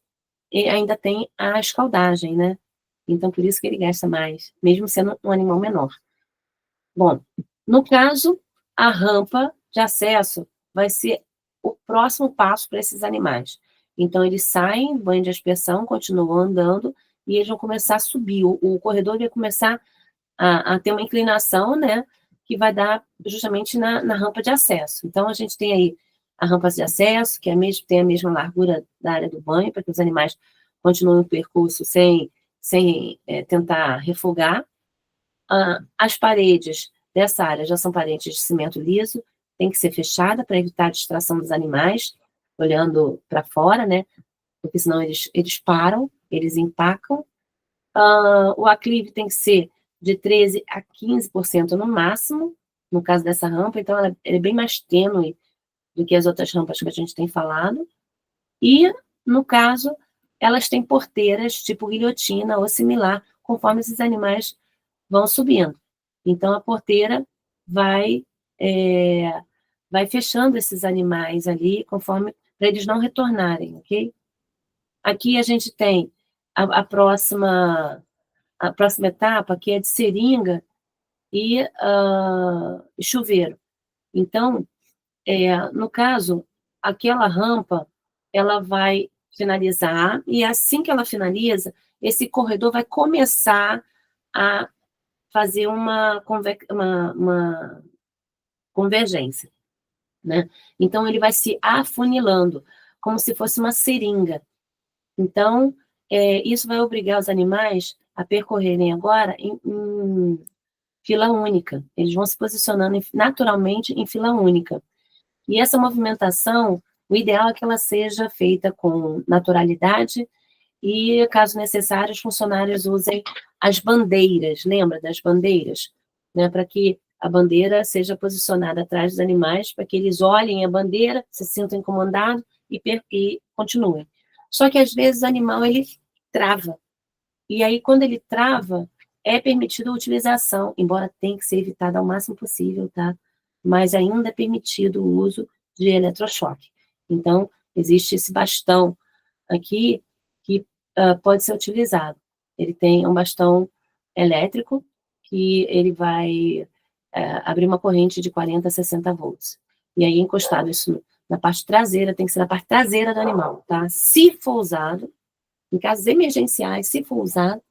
Speaker 1: ainda tem a escaldagem, né? Então, por isso que ele gasta mais, mesmo sendo um animal menor. Bom, no caso, a rampa de acesso vai ser o próximo passo para esses animais. Então, eles saem do banho de aspersão, continuam andando, e eles vão começar a subir. O corredor vai começar a ter uma inclinação, né, que vai dar justamente na rampa de acesso. Então, a gente tem aí a rampa de acesso, que tem a mesma largura da área do banho, para que os animais continuem o percurso sem tentar refogar. As paredes dessa área já são paredes de cimento liso, tem que ser fechada para evitar a distração dos animais, olhando para fora, né? Porque senão eles param, eles empacam. O aclive tem que ser de 13% a 15% no máximo, no caso dessa rampa, então ela é bem mais tênue do que as outras rampas que a gente tem falado. E, no caso, elas têm porteiras tipo guilhotina ou similar, conforme esses animais vão subindo. Então, a porteira vai fechando esses animais ali, conforme, para eles não retornarem, ok? Aqui a gente tem a próxima etapa, que é de seringa e chuveiro. Então, no caso, aquela rampa, ela vai finalizar, e assim que ela finaliza, esse corredor vai começar a fazer uma convergência, né? Então, ele vai se afunilando, como se fosse uma seringa. Então, isso vai obrigar os animais a percorrerem agora em fila única. Eles vão se posicionando naturalmente em fila única. E essa movimentação, o ideal é que ela seja feita com naturalidade e, caso necessário, os funcionários usem as bandeiras, lembra das bandeiras? Né, para que a bandeira seja posicionada atrás dos animais, para que eles olhem a bandeira, se sintam incomodados e continuem. Só que, às vezes, o animal, ele trava. E aí, quando ele trava, é permitida a utilização, embora tenha que ser evitada ao máximo possível, tá? Mas ainda é permitido o uso de eletrochoque. Então, existe esse bastão aqui que pode ser utilizado. Ele tem um bastão elétrico que ele vai abrir uma corrente de 40 a 60 volts. E aí, encostado isso na parte traseira, tem que ser na parte traseira do animal, tá? Se for usado, em casos emergenciais, se for usado,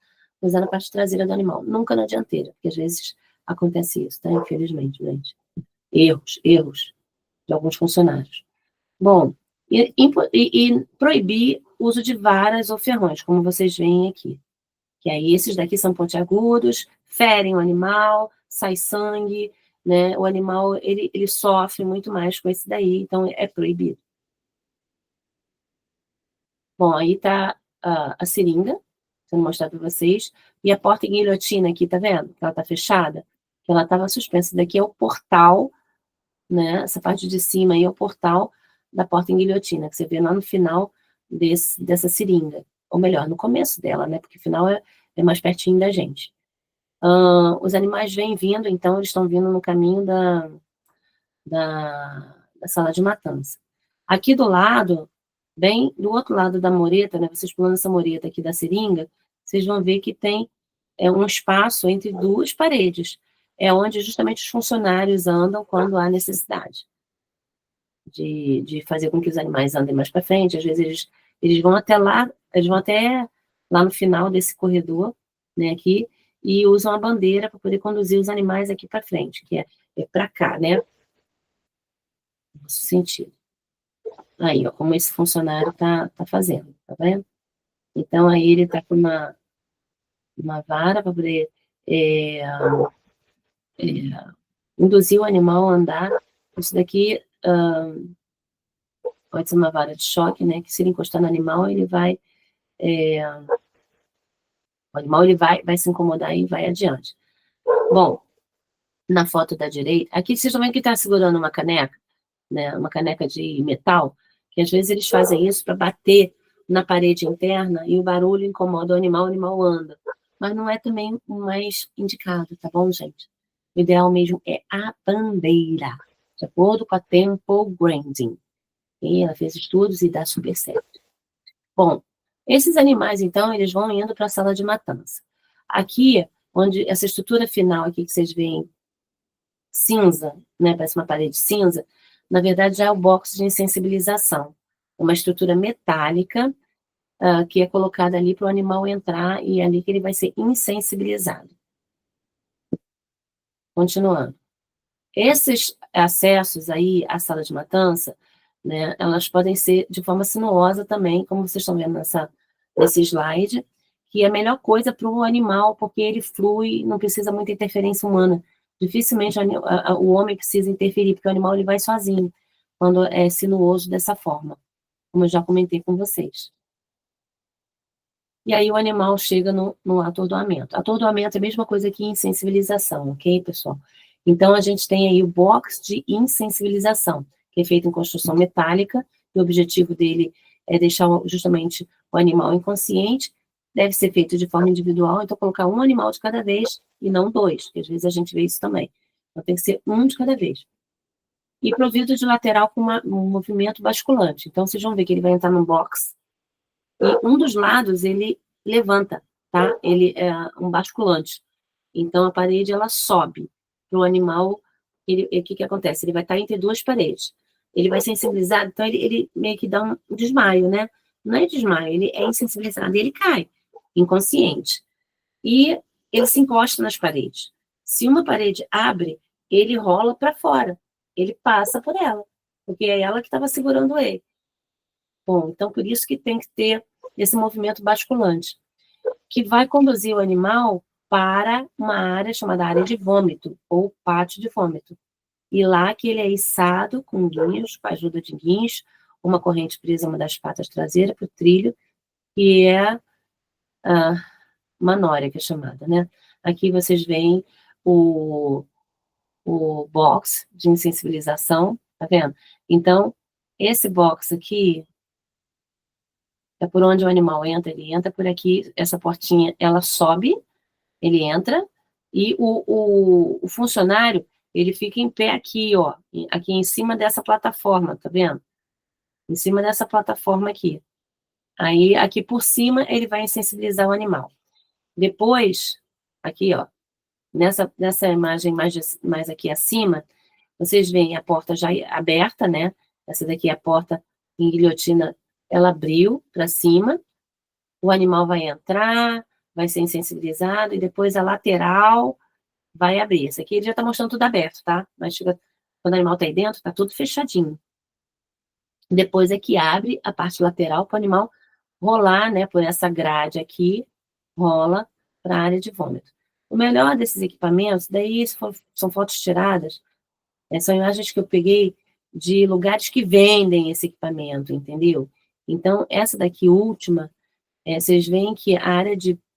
Speaker 1: usar na parte traseira do animal, nunca na dianteira, porque às vezes acontece isso, tá? Infelizmente, gente. Erros de alguns funcionários. Bom, e proibir o uso de varas ou ferrões, como vocês veem aqui. Que aí esses daqui são pontiagudos, ferem o animal, sai sangue, né? O animal, ele sofre muito mais com esse daí, então é proibido. Bom, aí tá a seringa, vou mostrar para vocês, e a porta em guilhotina aqui, tá vendo? Que ela tá fechada, que ela estava suspensa. Daqui é o portal, né? Essa parte de cima aí é o portal da porta em guilhotina, que você vê lá no final dessa seringa. Ou melhor, no começo dela, né? Porque o final é mais pertinho da gente. Os animais vêm vindo, então eles estão vindo no caminho da sala de matança. Aqui do lado, bem do outro lado da mureta, né? Vocês pulando essa mureta aqui da seringa, vocês vão ver que tem um espaço entre duas paredes. É onde justamente os funcionários andam quando há necessidade de fazer com que os animais andem mais para frente. Às vezes eles vão até lá no final desse corredor, né, aqui, e usam a bandeira para poder conduzir os animais aqui para frente, que é para cá, né? Nesse sentido. Aí, ó, como esse funcionário tá fazendo, tá vendo? Então, aí ele tá com uma vara para poder induzir o animal a andar. Isso daqui pode ser uma vara de choque, né? Que se ele encostar no animal, o animal ele vai se incomodar e vai adiante. Bom, na foto da direita, aqui vocês estão vendo que está segurando uma caneca, né? Uma caneca de metal, que às vezes eles fazem isso para bater na parede interna e o barulho incomoda o animal anda. Mas não é também o mais indicado, tá bom, gente? O ideal mesmo é a bandeira, de acordo com a Temple Grandin. E ela fez estudos e dá super certo. Bom, esses animais, então, eles vão indo para a sala de matança. Aqui, onde essa estrutura final aqui que vocês veem cinza, né, parece uma parede cinza, na verdade já é o box de insensibilização. Uma estrutura metálica que é colocada ali para o animal entrar e é ali que ele vai ser insensibilizado. Continuando. Esses acessos aí à sala de matança né? Elas podem ser de forma sinuosa também, como vocês estão vendo nesse slide, que é a melhor coisa para o animal, porque ele flui, não precisa muita interferência humana. Dificilmente o homem precisa interferir, porque o animal ele vai sozinho, quando é sinuoso dessa forma, como eu já comentei com vocês. E aí o animal chega no atordoamento. Atordoamento é a mesma coisa que insensibilização, ok, pessoal? Então, a gente tem aí o box de insensibilização, que é feito em construção metálica, e o objetivo dele é deixar justamente o animal inconsciente, deve ser feito de forma individual, então colocar um animal de cada vez, e não dois, que às vezes a gente vê isso também. Então, tem que ser um de cada vez. E provido de lateral com um movimento basculante. Então, vocês vão ver que ele vai entrar num box, e um dos lados, ele levanta, tá? Ele é um basculante. Então, a parede, ela sobe para o animal. O que acontece? Ele vai estar entre duas paredes. Ele vai ser insensibilizado, então ele meio que dá um desmaio, né? Não é desmaio, ele é insensibilizado e ele cai, inconsciente. E ele se encosta nas paredes. Se uma parede abre, ele rola para fora. Ele passa por ela, porque é ela que estava segurando ele. Bom, então por isso que tem que ter esse movimento basculante, que vai conduzir o animal para uma área chamada área de vômito, ou pátio de vômito. E lá que ele é içado com guinhos, com a ajuda de guinhos, uma corrente presa a uma das patas traseiras para o trilho, que é a manória, que é chamada, né? Aqui vocês veem o box de insensibilização, tá vendo? Então, esse box aqui é por onde o animal entra, ele entra por aqui, essa portinha, ela sobe, ele entra, e o funcionário, ele fica em pé aqui, ó, aqui em cima dessa plataforma, tá vendo? Em cima dessa plataforma aqui. Aí, aqui por cima, ele vai insensibilizar o animal. Depois, aqui, ó, nessa imagem mais aqui acima, vocês veem a porta já aberta, né? Essa daqui é a porta em guilhotina, ela abriu para cima, o animal vai entrar, vai ser insensibilizado, e depois a lateral vai abrir. Esse aqui ele já está mostrando tudo aberto, tá? Mas quando o animal está aí dentro, está tudo fechadinho. Depois é que abre a parte lateral para o animal rolar, né, por essa grade aqui, rola para a área de vômito. O melhor desses equipamentos, daí são fotos tiradas, são imagens que eu peguei de lugares que vendem esse equipamento, entendeu? Então, essa daqui última, vocês veem que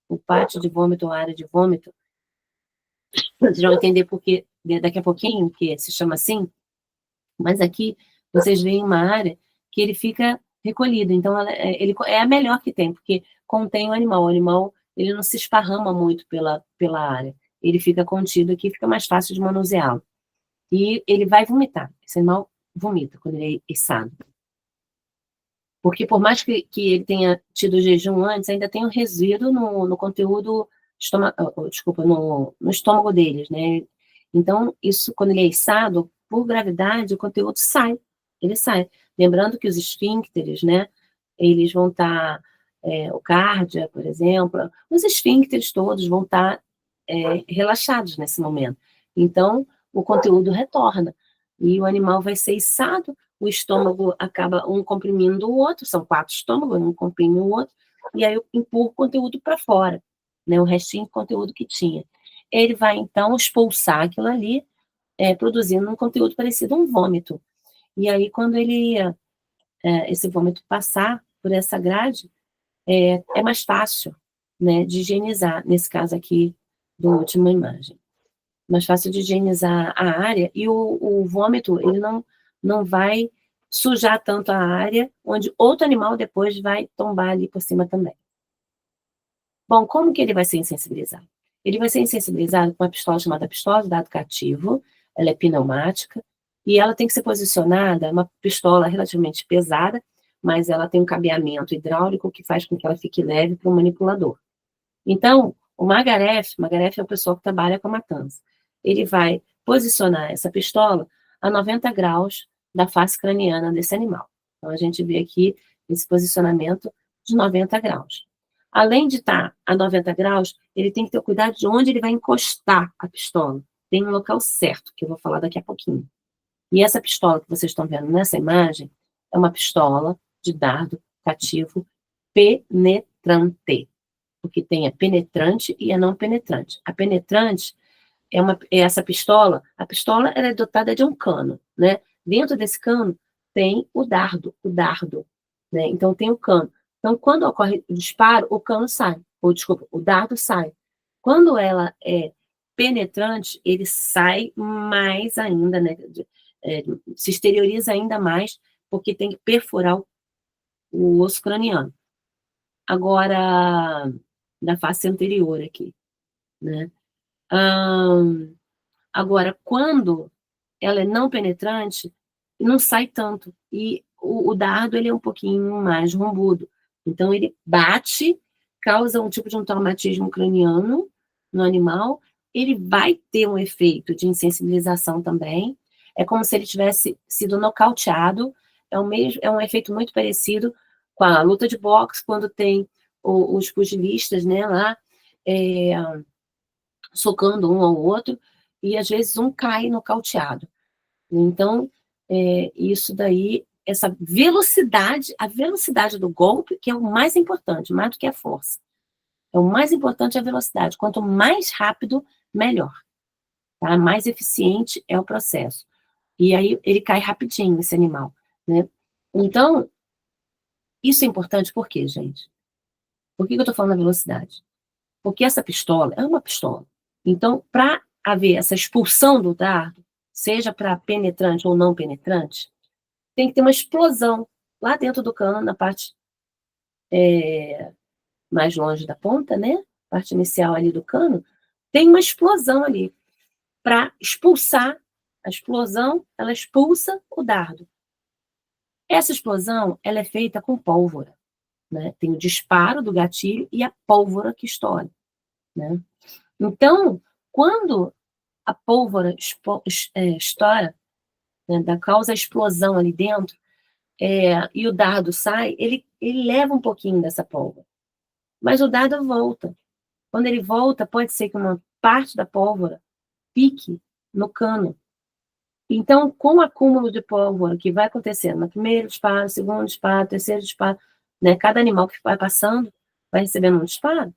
Speaker 1: o pátio de vômito ou a área de vômito, vocês vão entender porque daqui a pouquinho, que se chama assim, mas aqui vocês veem uma área que ele fica recolhido, então ele é a melhor que tem, porque contém o animal ele não se esparrama muito pela área, ele fica contido aqui, fica mais fácil de manuseá-lo. E ele vai vomitar, esse animal vomita quando ele é içado. Porque por mais que ele tenha tido jejum antes, ainda tem um resíduo no conteúdo, no estômago deles, né? Então, isso, quando ele é içado, por gravidade, o conteúdo sai, ele sai. Lembrando que os esfíncteres, né, eles vão estar, o cárdia, por exemplo, os esfíncteres todos vão estar relaxados nesse momento. Então, o conteúdo retorna, e o animal vai ser içado, o estômago acaba um comprimindo o outro, são 4 estômagos, um comprime o outro, e aí eu empurro o conteúdo para fora, né, o restinho de conteúdo que tinha. Ele vai, então, expulsar aquilo ali, produzindo um conteúdo parecido a um vômito. E aí, quando esse vômito passar por essa grade, é mais fácil, né, de higienizar, nesse caso aqui, da última imagem. Mais fácil de higienizar a área, e o vômito, ele não vai sujar tanto a área, onde outro animal depois vai tombar ali por cima também. Bom, como que ele vai ser insensibilizado? Ele vai ser insensibilizado com uma pistola chamada pistola de dado cativo, ela é pneumática, e ela tem que ser posicionada, uma pistola relativamente pesada, mas ela tem um cabeamento hidráulico que faz com que ela fique leve para o manipulador. Então, o Magaref é o pessoal que trabalha com a matança. Ele vai posicionar essa pistola a 90 graus da face craniana desse animal. Então, a gente vê aqui esse posicionamento de 90 graus. Além de estar a 90 graus, ele tem que ter cuidado de onde ele vai encostar a pistola. Tem um local certo, que eu vou falar daqui a pouquinho. E essa pistola que vocês estão vendo nessa imagem, é uma pistola de dardo cativo penetrante, porque tem a penetrante e a não penetrante. A penetrante é essa pistola, a pistola ela é dotada de um cano, né? Dentro desse cano tem o dardo, né? Então tem o cano. Então, quando ocorre o disparo, o cano sai, ou desculpa, o dardo sai. Quando ela é penetrante, ele sai mais ainda, né? Se exterioriza ainda mais, porque tem que perfurar o osso craniano. Agora, da face anterior aqui, né? Agora, quando ela é não penetrante, não sai tanto. E o dardo, ele é um pouquinho mais rombudo. Então, ele bate, causa um tipo de um traumatismo craniano no animal. Ele vai ter um efeito de insensibilização também. É como se ele tivesse sido nocauteado. É um efeito muito parecido com a luta de boxe, quando tem os pugilistas, né, lá, é, socando um ao outro, e às vezes um cai nocauteado. Então, isso daí, essa velocidade, a velocidade do golpe, que é o mais importante, mais do que a força. É o mais importante é a velocidade. Quanto mais rápido, melhor. Tá? Mais eficiente é o processo. E aí ele cai rapidinho, esse animal. Né? Então, isso é importante por quê, gente? Por que eu estou falando da velocidade? Porque essa pistola é uma pistola. Então, para haver essa expulsão do dardo, seja para penetrante ou não penetrante, tem que ter uma explosão lá dentro do cano, na parte mais longe da ponta, né? Parte inicial ali do cano, tem uma explosão ali para expulsar. A explosão, ela expulsa o dardo. Essa explosão, ela é feita com pólvora, né? Tem o disparo do gatilho e a pólvora que estoura, né? Então, quando a pólvora estoura, né, causa a explosão ali dentro, e o dardo sai, ele leva um pouquinho dessa pólvora. Mas o dardo volta. Quando ele volta, pode ser que uma parte da pólvora fique no cano. Então, com o acúmulo de pólvora que vai acontecendo no primeiro disparo, segundo disparo, terceiro disparo, né, cada animal que vai passando vai recebendo um disparo.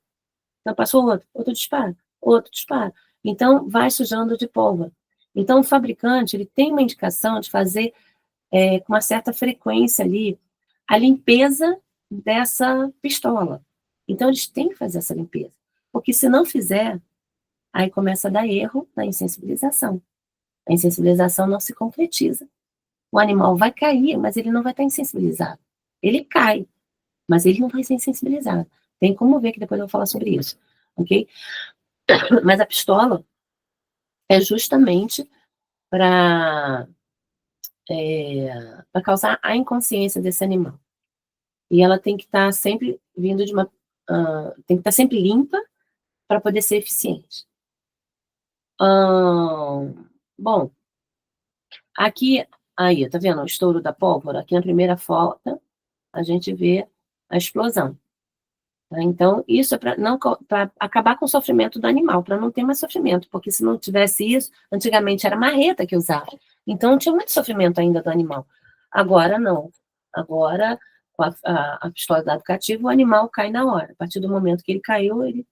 Speaker 1: Então, passou outro disparo, outro disparo. Então, vai sujando de pólvora. Então, o fabricante ele tem uma indicação de fazer com uma certa frequência ali a limpeza dessa pistola. Então, eles têm que fazer essa limpeza. Porque se não fizer, aí começa a dar erro na insensibilização. A insensibilização não se concretiza. O animal vai cair, mas ele não vai estar insensibilizado. Ele cai, mas ele não vai ser insensibilizado. Tem como ver que depois eu vou falar sobre isso, ok? Mas a pistola é justamente para causar a inconsciência desse animal. E ela tem que estar sempre vindo de uma... tem que estar sempre limpa para poder ser eficiente. Bom, aqui, aí, tá vendo o estouro da pólvora? Aqui na primeira foto, a gente vê a explosão. Tá? Então, isso é para acabar com o sofrimento do animal, para não ter mais sofrimento, porque se não tivesse isso, antigamente era marreta que usava. Então, tinha muito sofrimento ainda do animal. Agora, não. Agora, com a pistola do cativo, o animal cai na hora. A partir do momento que ele caiu, ele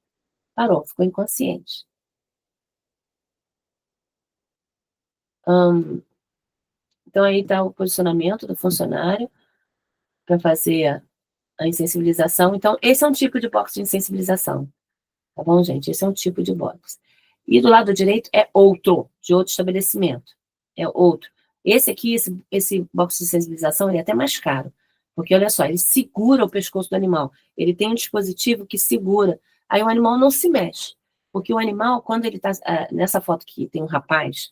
Speaker 1: parou, ficou inconsciente. Então, aí está o posicionamento do funcionário para fazer a insensibilização. Então, esse é um tipo de box de insensibilização. Tá bom, gente? Esse é um tipo de box. E do lado direito é outro, de outro estabelecimento. É outro. Esse aqui, esse box de sensibilização, ele é até mais caro. Porque, olha só, ele segura o pescoço do animal. Ele tem um dispositivo que segura. Aí o animal não se mexe. Porque o animal, quando ele está... nessa foto aqui, tem um rapaz,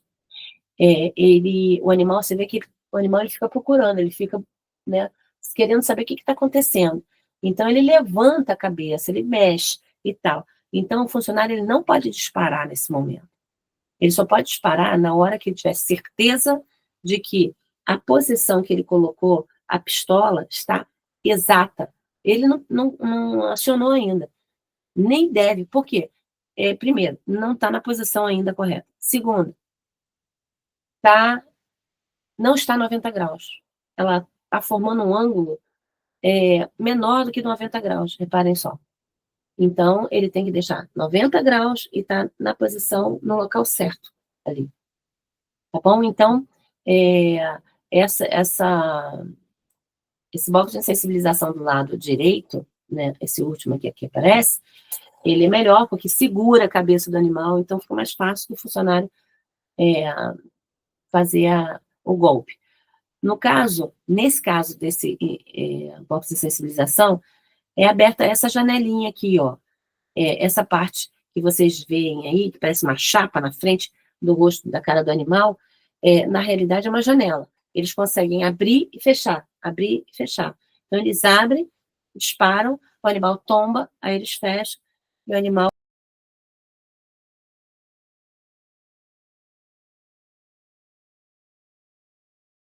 Speaker 1: o animal, você vê que o animal ele fica procurando, ele fica, né, querendo saber o que está acontecendo. Então, ele levanta a cabeça, ele mexe e tal. Então, o funcionário ele não pode disparar nesse momento. Ele só pode disparar na hora que ele tiver certeza de que a posição que ele colocou a pistola está exata. Ele não acionou ainda. Nem deve. Por quê? Primeiro, não está na posição ainda correta. Segundo, não está 90 graus. Ela está formando um ângulo menor do que 90 graus, reparem só. Então, ele tem que deixar 90 graus e tá na posição, no local certo, ali. Tá bom? Então, esse box de sensibilização do lado direito, né, esse último aqui que aparece, ele é melhor porque segura a cabeça do animal, então fica mais fácil do funcionário fazer o golpe. Nesse caso desse box de sensibilização, é aberta essa janelinha aqui, ó. Essa parte que vocês veem aí, que parece uma chapa na frente do rosto, da cara do animal, na realidade é uma janela. Eles conseguem abrir e fechar, abrir e fechar. Então, eles abrem, disparam, o animal tomba, aí eles fecham, e o animal